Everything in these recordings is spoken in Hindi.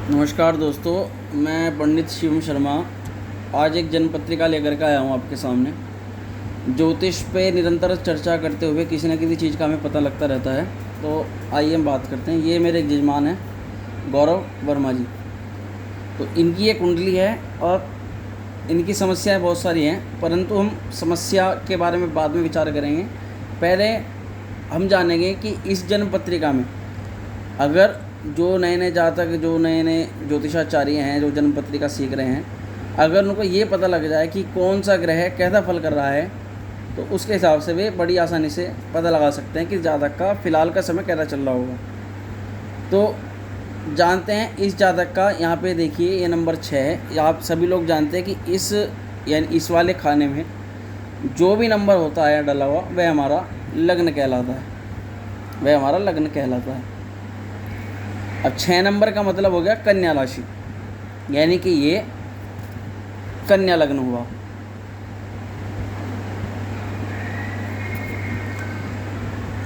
नमस्कार दोस्तों, मैं पंडित शिवम शर्मा आज एक जनपत्रिका लेकर के आया हूँ आपके सामने। ज्योतिष पे निरंतर चर्चा करते हुए किसी न किसी चीज़ का हमें पता लगता रहता है। तो आइए हम बात करते हैं। ये मेरे एक जजमान हैं, गौरव वर्मा जी। तो इनकी एक कुंडली है और इनकी समस्याएं बहुत सारी हैं, परंतु हम समस्या के बारे में बाद में विचार करेंगे। पहले हम जानेंगे कि इस जनपत्रिका में अगर जो नए जातक, जो नए ज्योतिषाचार्य हैं, जो जन्म पत्रिका सीख रहे हैं, अगर उनको ये पता लग जाए कि कौन सा ग्रह कैसा फल कर रहा है, तो उसके हिसाब से वे बड़ी आसानी से पता लगा सकते हैं कि जातक का फ़िलहाल का समय कैसा चल रहा होगा। तो जानते हैं इस जातक का। यहाँ पे देखिए, ये नंबर 6 है। आप सभी लोग जानते हैं कि इस वाले खाने में जो भी नंबर होता है डला हुआ, वह हमारा लग्न कहलाता है। अब 6 नंबर का मतलब हो गया कन्या राशि, यानी कि ये कन्या लग्न हुआ।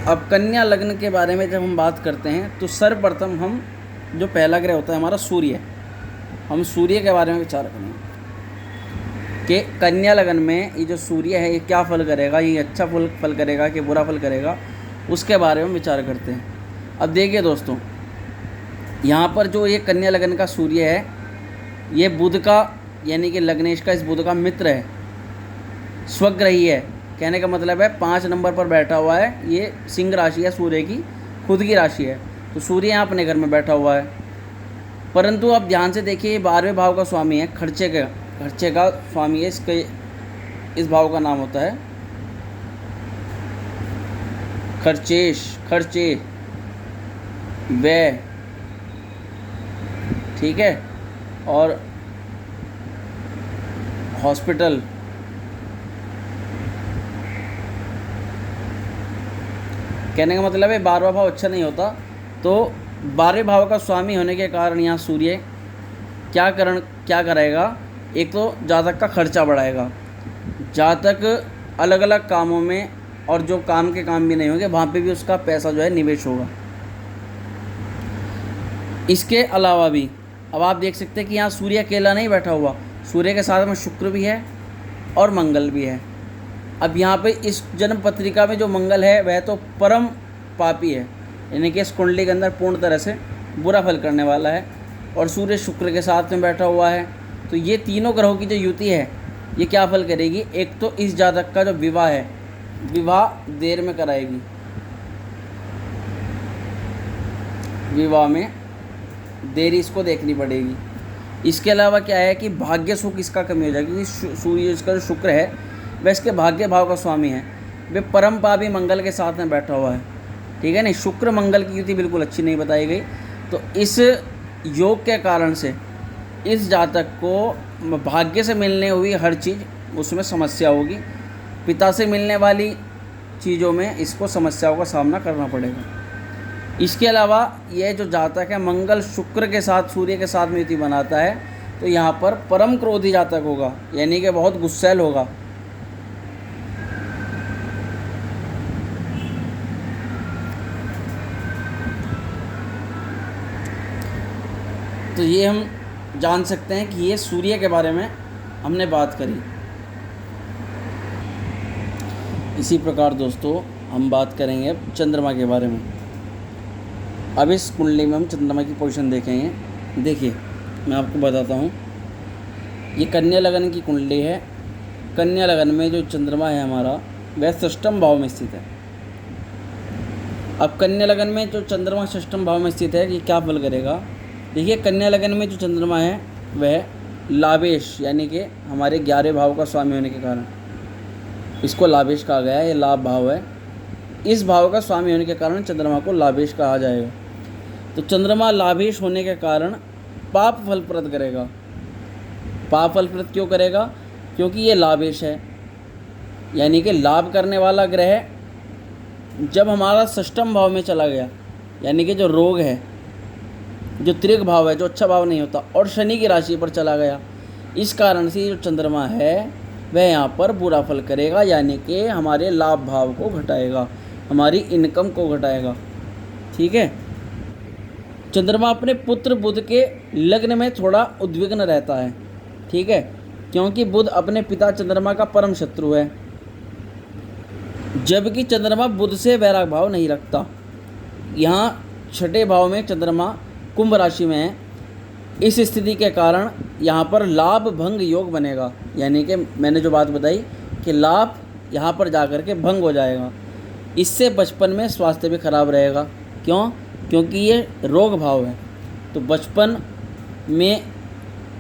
अब कन्या लग्न के बारे में जब हम बात करते हैं तो सर्वप्रथम हम जो पहला ग्रह होता है हमारा सूर्य, हम सूर्य के बारे में विचार करेंगे कि कन्या लग्न में ये जो सूर्य है ये क्या फल करेगा, ये अच्छा फल करेगा कि बुरा फल करेगा, उसके बारे में विचार करते हैं। अब देखिए दोस्तों, यहाँ पर जो ये कन्या लग्न का सूर्य है, ये बुध का, यानी कि लग्नेश का, इस बुध का मित्र है, स्वग्रही है। कहने का मतलब है 5 नंबर पर बैठा हुआ है। ये सिंह राशि है, सूर्य की खुद की राशि है। तो सूर्य यहाँ अपने घर में बैठा हुआ है। परंतु आप ध्यान से देखिए, ये 12वें भाव का स्वामी है, खर्चे का स्वामी है। इस भाव का नाम होता है खर्चे व्यय, ठीक है, और हॉस्पिटल, कहने का मतलब है 12वां भाव अच्छा नहीं होता। तो 12वें भाव का स्वामी होने के कारण यहाँ सूर्य क्या करेगा, एक तो जातक का खर्चा बढ़ाएगा। जातक अलग अलग कामों में, और जो काम के काम भी नहीं होंगे वहाँ पे भी उसका पैसा जो है निवेश होगा। इसके अलावा भी अब आप देख सकते हैं कि यहाँ सूर्य अकेला नहीं बैठा हुआ, सूर्य के साथ में शुक्र भी है और मंगल भी है। अब यहाँ पे इस जन्म पत्रिका में जो मंगल है वह तो परम पापी है, यानी कि इस कुंडली के अंदर पूर्ण तरह से बुरा फल करने वाला है, और सूर्य शुक्र के साथ में बैठा हुआ है। तो ये तीनों ग्रहों की जो युति है, ये क्या फल करेगी, एक तो इस जातक का जो विवाह है, विवाह देर में कराएगी, विवाह में देरी इसको देखनी पड़ेगी। इसके अलावा क्या है कि भाग्य सुख इसका कमी हो जाएगी, क्योंकि सूर्य इसका जो शुक्र है वह इसके भाग्य भाव का स्वामी है, वे परम पापी मंगल के साथ में बैठा हुआ है, ठीक है नहीं। शुक्र मंगल की युति बिल्कुल अच्छी नहीं बताई गई। तो इस योग के कारण से इस जातक को भाग्य से मिलने हुई हर चीज़ उसमें समस्या होगी, पिता से मिलने वाली चीज़ों में इसको समस्याओं का सामना करना पड़ेगा। इसके अलावा यह जो जातक है मंगल शुक्र के साथ, सूर्य के साथ में युति बनाता है, तो यहाँ पर परम क्रोधी जातक होगा, यानी कि बहुत गुस्सैल होगा। तो ये हम जान सकते हैं कि ये सूर्य के बारे में हमने बात करी। इसी प्रकार दोस्तों हम बात करेंगे अब चंद्रमा के बारे में। अब इस कुंडली में हम चंद्रमा की पोजीशन देखेंगे। देखिए, मैं आपको बताता हूँ, ये कन्या लगन की कुंडली है। कन्या लगन में जो चंद्रमा है हमारा, वह षष्ठम भाव में स्थित है। अब कन्या लगन में जो चंद्रमा षष्ठम भाव में स्थित है, ये क्या फल करेगा। देखिए, कन्या लगन में जो चंद्रमा है वह लाभेश, यानी कि हमारे 11वें भाव का स्वामी होने के कारण इसको लाभेश कहा गया है। ये लाभ भाव है, इस भाव का स्वामी होने के कारण चंद्रमा को लाभेश कहा जाएगा। तो चंद्रमा लाभेश होने के कारण पाप फलप्रद करेगा। पाप फलप्रद क्यों करेगा, क्योंकि ये लाभेश है, यानी कि लाभ करने वाला ग्रह जब हमारा षष्ठम भाव में चला गया, यानी कि जो रोग है, जो त्रिक भाव है, जो अच्छा भाव नहीं होता, और शनि की राशि पर चला गया, इस कारण से जो चंद्रमा है वह यहाँ पर बुरा फल करेगा, यानी कि हमारे लाभ भाव को घटाएगा, हमारी इनकम को घटाएगा, ठीक है। चंद्रमा अपने पुत्र बुध के लग्न में थोड़ा उद्विग्न रहता है, ठीक है, क्योंकि बुध अपने पिता चंद्रमा का परम शत्रु है, जबकि चंद्रमा बुध से वैराग भाव नहीं रखता। यहाँ छठे भाव में चंद्रमा कुंभ राशि में है। इस स्थिति के कारण यहाँ पर लाभ भंग योग बनेगा, यानी कि मैंने जो बात बताई कि लाभ यहाँ पर जाकर के भंग हो जाएगा। इससे बचपन में स्वास्थ्य भी खराब रहेगा। क्यों? क्योंकि ये रोग भाव है, तो बचपन में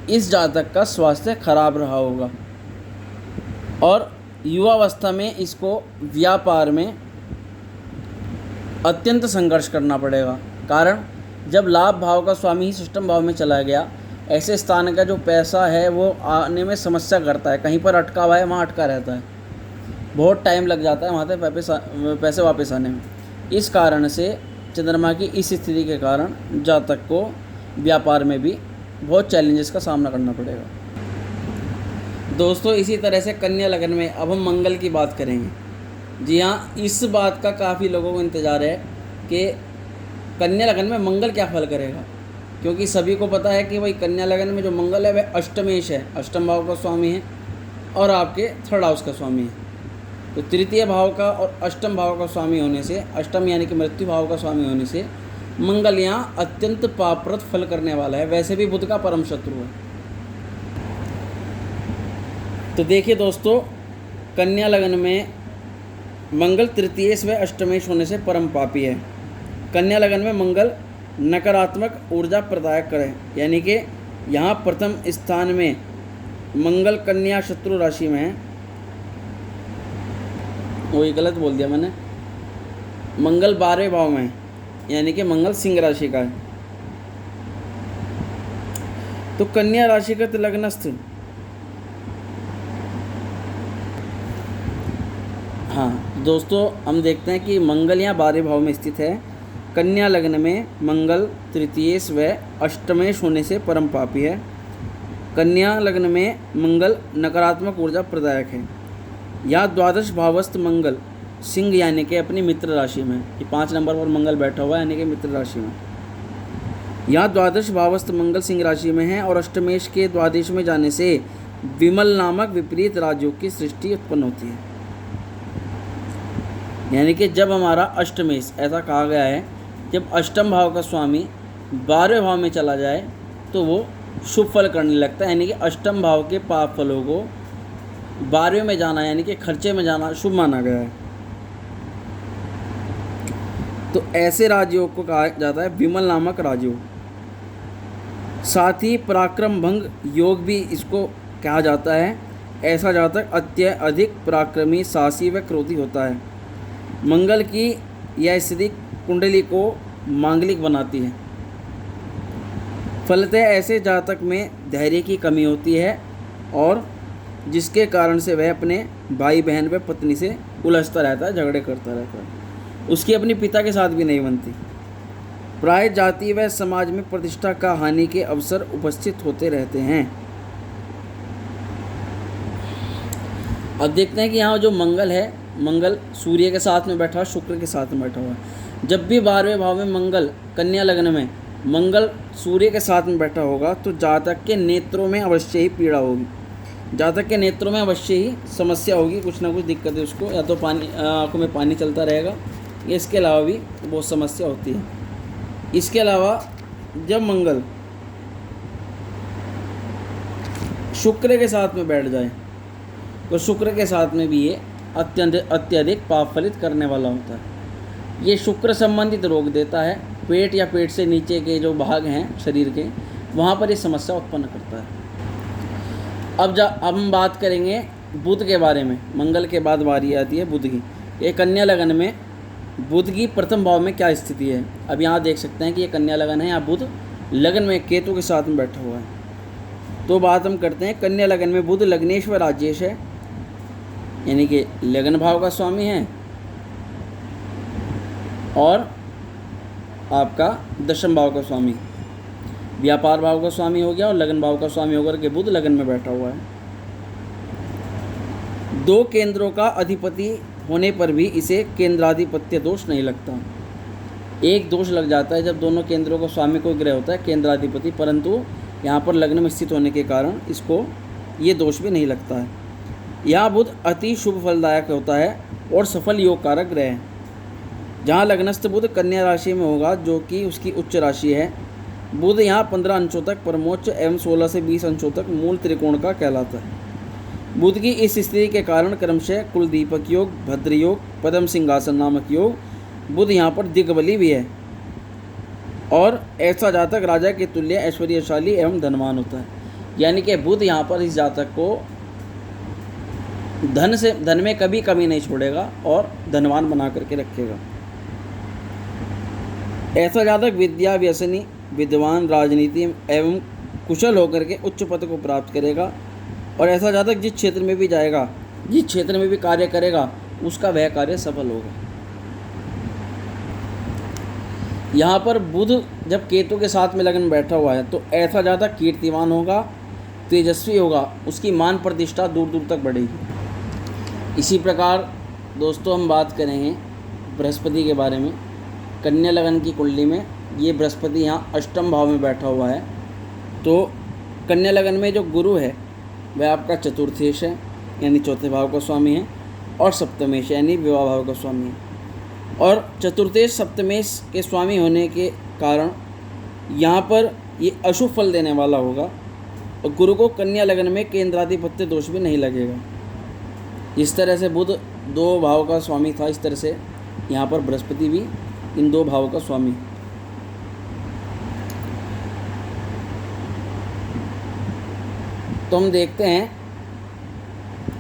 इस जातक का स्वास्थ्य खराब रहा होगा और युवावस्था में इसको व्यापार में अत्यंत संघर्ष करना पड़ेगा। कारण जब लाभ भाव का स्वामी ही षष्ठम भाव में चला गया, ऐसे स्थान का जो पैसा है वो आने में समस्या करता है। कहीं पर अटका हुआ है वहाँ अटका रहता है, बहुत टाइम लग जाता है वहाँ से पैसे वापस आने में। इस कारण से चंद्रमा की इस स्थिति के कारण जातक को व्यापार में भी बहुत चैलेंजेस का सामना करना पड़ेगा। दोस्तों, इसी तरह से कन्या लग्न में अब हम मंगल की बात करेंगे। जी हाँ, इस बात का काफ़ी लोगों को इंतज़ार है कि कन्या लग्न में मंगल क्या फल करेगा, क्योंकि सभी को पता है कि भाई कन्या लग्न में जो मंगल है वह अष्टमेश है, अष्टम भाव का स्वामी है और आपके थर्ड हाउस का स्वामी है। तो तृतीय भाव का और अष्टम भाव का स्वामी होने से, अष्टम यानी कि मृत्यु भाव का स्वामी होने से मंगल यहाँ अत्यंत पापप्रद फल करने वाला है। वैसे भी बुध का परम शत्रु है। तो देखिए दोस्तों, कन्या लग्न में मंगल तृतीयेश व अष्टमेश होने से परम पापी है। कन्या लग्न में मंगल नकारात्मक ऊर्जा प्रदायक करे, यानी कि यहाँ प्रथम स्थान में मंगल कन्या शत्रु राशि में है। वही गलत बोल दिया मैंने, मंगल 12वें भाव में है, यानी कि मंगल सिंह राशि का है। तो कन्या राशि का लग्नस्थ, हाँ दोस्तों, हम देखते हैं कि मंगल यहाँ 12वें भाव में स्थित है। कन्या लग्न में मंगल तृतीयेश व अष्टमेश होने से परम पापी है। कन्या लग्न में मंगल नकारात्मक ऊर्जा प्रदायक है। यहाँ द्वादश भावस्थ मंगल सिंह यानी कि अपनी मित्र राशि में, ये 5 नंबर पर मंगल बैठा हुआ है, यानी कि मित्र राशि में। यहाँ द्वादश भावस्थ मंगल सिंह राशि में है और अष्टमेश के द्वादश में जाने से विमल नामक विपरीत राजयोग की सृष्टि उत्पन्न होती है। यानी कि जब हमारा अष्टमेश, ऐसा कहा गया है, जब अष्टम भाव का स्वामी 12वें भाव में चला जाए तो वो शुभ फल करने लगता है, यानी कि अष्टम भाव के पाप फलों को 12वें में जाना, यानी कि खर्चे में जाना शुभ माना गया है। तो ऐसे राजयोग को कहा जाता है विमल नामक राजयोग। साथ ही पराक्रम भंग योग भी इसको कहा जाता है। ऐसा जातक अत्यधिक पराक्रमी, साहसी व क्रोधी होता है। मंगल की यह स्थिति कुंडली को मांगलिक बनाती है। फलतः ऐसे जातक में धैर्य की कमी होती है और जिसके कारण से वह अपने भाई बहन व पत्नी से उलझता रहता है, झगड़े करता रहता है। उसकी अपनी पिता के साथ भी नहीं बनती। प्राय जाति व समाज में प्रतिष्ठा का हानि के अवसर उपस्थित होते रहते हैं। अब देखते हैं कि यहाँ जो मंगल है, मंगल सूर्य के साथ में बैठा, शुक्र के साथ में बैठा हुआ है। जब भी 12वें भाव में मंगल कन्या लग्न में मंगल सूर्य के साथ में बैठा होगा तो जातक के नेत्रों में अवश्य ही पीड़ा होगी, जातक के नेत्रों में अवश्य ही समस्या होगी, कुछ ना कुछ दिक्कत है उसको, या तो पानी, आँखों में पानी चलता रहेगा, या इसके अलावा भी बहुत समस्या होती है। इसके अलावा जब मंगल शुक्र के साथ में बैठ जाए तो शुक्र के साथ में भी ये अत्यधिक पाप फलित करने वाला होता है। ये शुक्र संबंधित रोग देता है। पेट या पेट से नीचे के जो भाग हैं शरीर के, वहाँ पर ये समस्या उत्पन्न करता है। अब हम बात करेंगे बुध के बारे में। मंगल के बाद बारी आती है बुध की। ये कन्या लगन में बुध की प्रथम भाव में क्या स्थिति है। अब यहाँ देख सकते हैं कि ये कन्या लगन है, यहाँ बुध लगन में केतु के साथ में बैठा हुआ है। तो बात हम करते हैं कन्या लगन में बुध लग्नेश्वर राज्येश है, यानी कि लगन भाव का स्वामी है, और आपका दशम भाव का स्वामी, व्यापार भाव का स्वामी हो गया और लगन भाव का स्वामी होकर के बुध लगन में बैठा हुआ है। 2 केंद्रों का अधिपति होने पर भी इसे केंद्राधिपत्य दोष नहीं लगता। एक दोष लग जाता है जब दोनों केंद्रों का स्वामी कोई ग्रह होता है केंद्राधिपति, परंतु यहाँ पर लग्न में स्थित होने के कारण इसको ये दोष भी नहीं लगता है। यहाँ बुध अति शुभ फलदायक होता है और सफल योग कारक ग्रह है। जहाँ लग्नस्थ बुध कन्या राशि में होगा जो कि उसकी उच्च राशि है, बुध यहाँ 15 अंशों तक परमोच्च एवं 16 से 20 अंशों तक मूल त्रिकोण का कहलाता है। बुध की इस स्थिति के कारण क्रमशः कुलदीपक योग, भद्र योग, पद्म सिंहासन नामक योग, बुध यहाँ पर दिग्बली भी है और ऐसा जातक राजा के तुल्य ऐश्वर्यशाली एवं धनवान होता है। यानी कि बुध यहाँ पर इस जातक को धन में कभी कमी नहीं छोड़ेगा और धनवान बना करके रखेगा। ऐसा जातक विद्या व्यसनी, विद्वान, राजनीति एवं कुशल होकर के उच्च पद को प्राप्त करेगा और ऐसा जातक जिस क्षेत्र में भी जाएगा, जिस क्षेत्र में भी कार्य करेगा, उसका वह कार्य सफल होगा। यहाँ पर बुध जब केतु के साथ में लगन बैठा हुआ है तो ऐसा जातक कीर्तिवान होगा, तेजस्वी होगा, उसकी मान प्रतिष्ठा दूर दूर तक बढ़ेगी। इसी प्रकार दोस्तों हम बात करेंगे बृहस्पति के बारे में। कन्या लगन की कुंडली में ये बृहस्पति यहाँ अष्टम भाव में बैठा हुआ है। तो कन्या लगन में जो गुरु है वह आपका चतुर्थेश है यानी चौथे भाव का स्वामी है और सप्तमेश यानी विवाह भाव का स्वामी है। और चतुर्थेश सप्तमेश के स्वामी होने के कारण यहाँ पर ये अशुभ फल देने वाला होगा और गुरु को कन्या लगन में केंद्राधिपत्य दोष भी नहीं लगेगा। जिस तरह से बुध 2 भाव का स्वामी था, इस तरह से यहाँ पर बृहस्पति भी इन 2 भाव का स्वामी। तो हम देखते हैं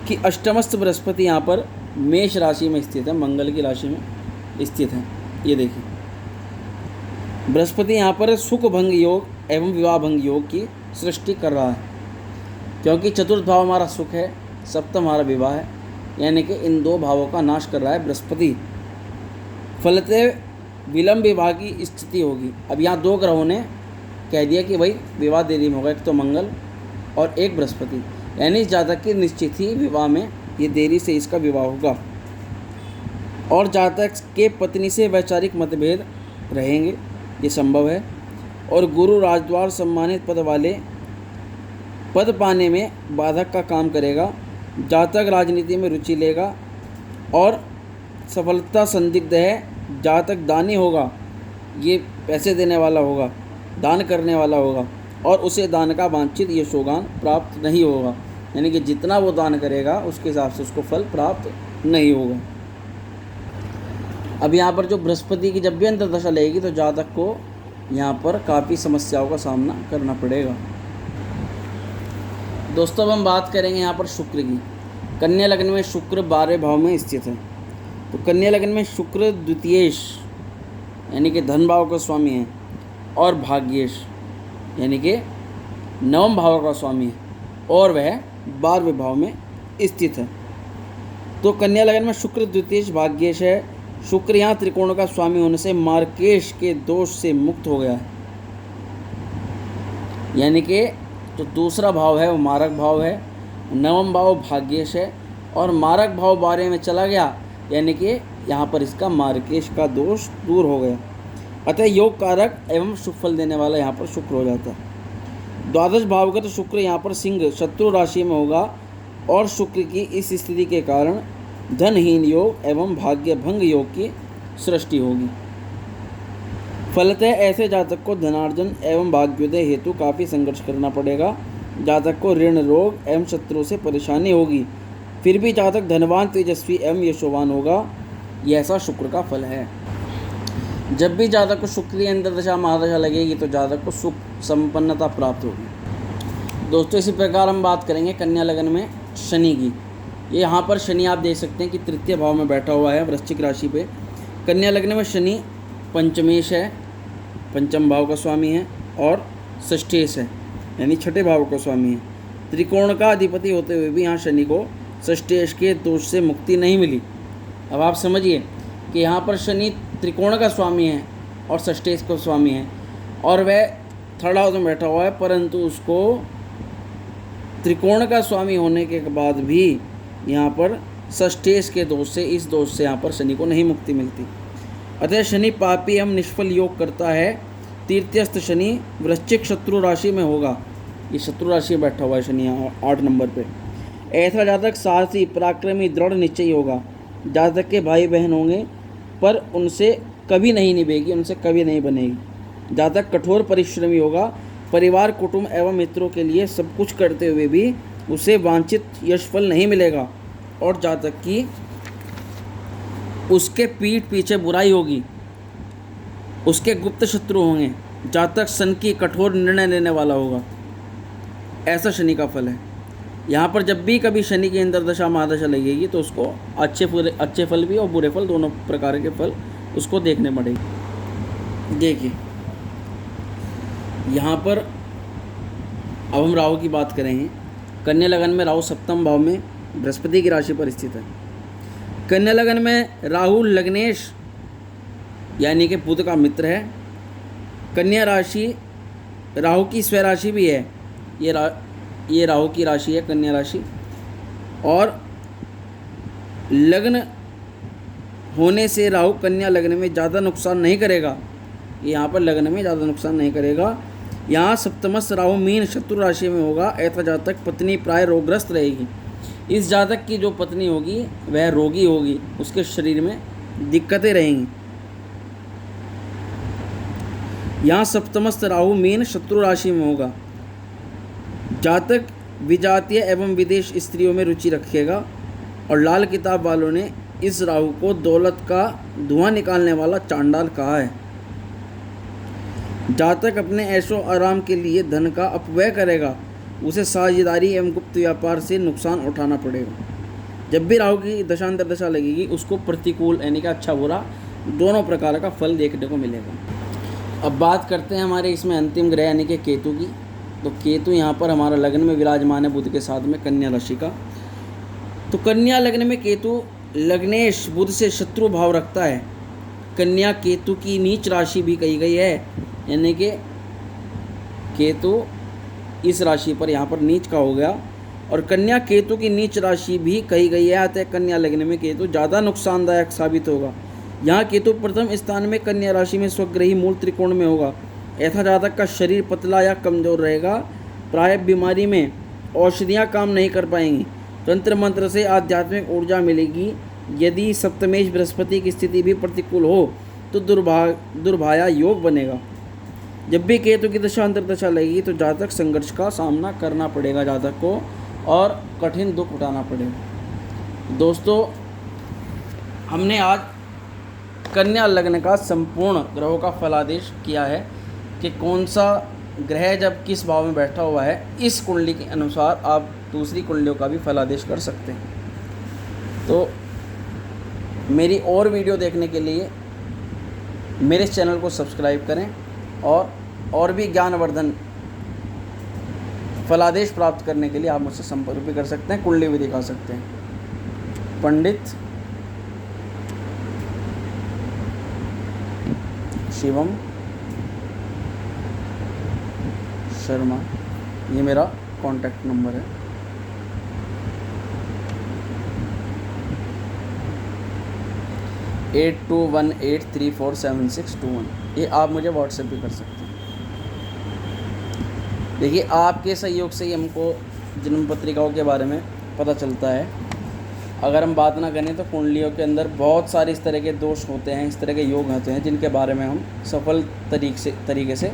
कि अष्टमस्थ बृहस्पति यहाँ पर मेष राशि में स्थित है, मंगल की राशि में स्थित है। ये देखिए बृहस्पति यहाँ पर सुख भंग योग एवं विवाह भंग योग की सृष्टि कर रहा है, क्योंकि चतुर्थ भाव हमारा सुख है, सप्तम हमारा विवाह है, यानी कि इन 2 भावों का नाश कर रहा है बृहस्पति। फलतः विलंब विवाह की स्थिति होगी। अब यहाँ 2 ग्रहों ने कह दिया कि भाई विवाह देरी में होगा, एक तो मंगल और एक बृहस्पति, यानी इस जातक की निश्चित ही विवाह में ये देरी से इसका विवाह होगा। और जातक के पत्नी से वैचारिक मतभेद रहेंगे, ये संभव है। और गुरु राजद्वार सम्मानित पद वाले पद पाने में बाधक का काम करेगा। जातक राजनीति में रुचि लेगा और सफलता संदिग्ध है। जातक दानी होगा, ये पैसे देने वाला होगा, दान करने वाला होगा और उसे दान का वांछित यशोगान प्राप्त नहीं होगा, यानी कि जितना वो दान करेगा उसके हिसाब से उसको फल प्राप्त नहीं होगा। अब यहाँ पर जो बृहस्पति की जब भी अंतर्दशा लगेगी तो जातक को यहाँ पर काफ़ी समस्याओं का सामना करना पड़ेगा। दोस्तों अब हम बात करेंगे यहाँ पर शुक्र की। कन्या लग्न में शुक्र 12वें भाव में स्थित है। तो कन्या लग्न में शुक्र द्वितीयेश यानी कि धन भाव का स्वामी है और भाग्येश यानी कि 9वें भाव का स्वामी है और वह 12वें भाव में स्थित है। तो कन्या लगन में शुक्र द्वितीयेश भाग्येश है। शुक्र यहाँ त्रिकोण का स्वामी होने से मार्केश के दोष से मुक्त हो गया है, यानी कि जो दूसरा भाव है वो मारक भाव है, 9वां भाव भाग्येश है और मारक भाव 12 में चला गया, यानी कि यहाँ पर इसका मार्केश का दोष दूर हो गया। अतः योग कारक एवं शुभ फल देने वाला यहाँ पर शुक्र हो जाता है। द्वादश भावगत शुक्र यहाँ पर सिंह शत्रु राशि में होगा और शुक्र की इस स्थिति के कारण धनहीन योग एवं भाग्य भंग योग की सृष्टि होगी। फलतः ऐसे जातक को धनार्जन एवं भाग्योदय हेतु काफ़ी संघर्ष करना पड़ेगा। जातक को ऋण रोग एवं शत्रुओं से परेशानी होगी, फिर भी जातक धनवान तेजस्वी एवं यशोवान होगा। यह ऐसा शुक्र का फल है। जब भी जातक को शुक्र की अंतर्दशा महादशा लगेगी तो जातक को सुख संपन्नता प्राप्त होगी। दोस्तों इसी प्रकार हम बात करेंगे कन्या लगन में शनि की। ये यहाँ पर शनि आप देख सकते हैं कि तृतीय भाव में बैठा हुआ है वृश्चिक राशि पे। कन्या लग्न में शनि पंचमेश है, पंचम भाव का स्वामी है और षष्ठेश है यानी छठे भाव का स्वामी है। त्रिकोण का अधिपति होते हुए भी यहाँ शनि को षष्ठेश के दोष से मुक्ति नहीं मिली। अब आप समझिए कि यहाँ पर शनि त्रिकोण का स्वामी है और षष्ठेश का स्वामी है और वह थर्ड हाउस में बैठा हुआ है, परंतु उसको त्रिकोण का स्वामी होने के बाद भी यहाँ पर षष्ठेश के दोष से, इस दोष से यहाँ पर शनि को नहीं मुक्ति मिलती। अतः शनि पापी एवं निष्फल योग करता है। तृतीयस्थ शनि वृश्चिक शत्रु राशि में होगा। ये शत्रु राशि में बैठा हुआ है शनि यहाँ 8 नंबर पे। ऐसा जातक साहसी, पराक्रमी, दृढ़ निश्चयी होगा। जातक के भाई बहन होंगे पर उनसे कभी नहीं निभेगी, उनसे कभी नहीं बनेगी। जातक कठोर परिश्रमी होगा। परिवार, कुटुंब एवं मित्रों के लिए सब कुछ करते हुए भी उसे वांछित यशफल नहीं मिलेगा। और जातक की उसके पीठ पीछे बुराई होगी, उसके गुप्त शत्रु होंगे। जातक सन की कठोर निर्णय लेने वाला होगा। ऐसा शनि का फल है। यहाँ पर जब भी कभी शनि की अंतर्दशा महादशा लगेगी तो उसको अच्छे फल भी और बुरे फल दोनों प्रकार के फल उसको देखने पड़ेंगे। देखिए यहाँ पर अब हम राहु की बात करेंगे। कन्या लगन में राहु सप्तम भाव में बृहस्पति की राशि पर स्थित है। कन्या लगन में राहु लग्नेश यानी कि बुध का मित्र है। कन्या राशि राहु की स्वराशि भी है। ये राहु की राशि है कन्या राशि। और लग्न होने से राहु कन्या लग्न में ज़्यादा नुकसान नहीं करेगा। ये यहाँ पर लग्न में ज़्यादा नुकसान नहीं करेगा। यहाँ सप्तमस्थ राहु मीन शत्रु राशि में होगा। ऐसा जातक पत्नी प्राय रोगग्रस्त रहेगी। इस जातक की जो पत्नी होगी वह रोगी होगी, उसके शरीर में दिक्कतें रहेंगी। यहाँ सप्तमस्थ राहु मीन शत्रु राशि में होगा। जातक विजातीय एवं विदेश स्त्रियों में रुचि रखेगा। और लाल किताब वालों ने इस राहु को दौलत का धुआं निकालने वाला चांडाल कहा है। जातक अपने ऐशो आराम के लिए धन का अपव्यय करेगा। उसे साझेदारी एवं गुप्त व्यापार से नुकसान उठाना पड़ेगा। जब भी राहु की दशांतर दशा लगेगी उसको प्रतिकूल यानी कि अच्छा बुरा दोनों प्रकार का फल देखने को मिलेगा। अब बात करते हैं हमारे इसमें अंतिम ग्रह यानी कि केतु की। तो केतु यहाँ पर हमारा लग्न में विराजमान है बुध के साथ में कन्या राशि का। तो कन्या लग्न में केतु लग्नेश बुध से शत्रु भाव रखता है। कन्या केतु की नीच राशि भी कही गई है, यानी कि केतु इस राशि पर यहाँ पर नीच का हो गया। और कन्या केतु की नीच राशि भी कही गई है। अतः कन्या लग्न में केतु ज़्यादा नुकसानदायक साबित होगा। यहाँ केतु प्रथम स्थान में कन्या राशि में स्वग्रही मूल त्रिकोण में होगा। ऐसा जातक का शरीर पतला या कमजोर रहेगा। प्राय बीमारी में औषधियाँ काम नहीं कर पाएंगी। तंत्र मंत्र से आध्यात्मिक ऊर्जा मिलेगी। यदि सप्तमेश बृहस्पति की स्थिति भी प्रतिकूल हो तो दुर्भाया योग बनेगा। जब भी केतु की दशा अंतर्दशा लगेगी तो जातक संघर्ष का सामना करना पड़ेगा जातक को, और कठिन दुख उठाना पड़ेगा। दोस्तों हमने आज कन्या लग्न का संपूर्ण ग्रहों का फलादेश किया है कि कौन सा ग्रह जब किस भाव में बैठा हुआ है। इस कुंडली के अनुसार आप दूसरी कुंडलियों का भी फलादेश कर सकते हैं। तो मेरी और वीडियो देखने के लिए मेरे चैनल को सब्सक्राइब करें और भी ज्ञानवर्धन फलादेश प्राप्त करने के लिए आप मुझसे संपर्क भी कर सकते हैं, कुंडली भी दिखा सकते हैं। पंडित शिवम शर्मा, ये मेरा कॉन्टैक्ट नंबर है। एट 8218347621। ये आप मुझे व्हाट्सएप भी कर सकते हैं। देखिए आपके सहयोग से ही हमको जन्म पत्रिकाओं के बारे में पता चलता है। अगर हम बात ना करें तो कुंडलियों के अंदर बहुत सारे इस तरह के दोष होते हैं, इस तरह के योग होते हैं जिनके बारे में हम सफल तरीके से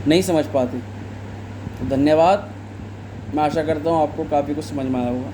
नहीं समझ पाते। तो धन्यवाद। मैं आशा करता हूँ आपको काफ़ी कुछ समझ में आया होगा।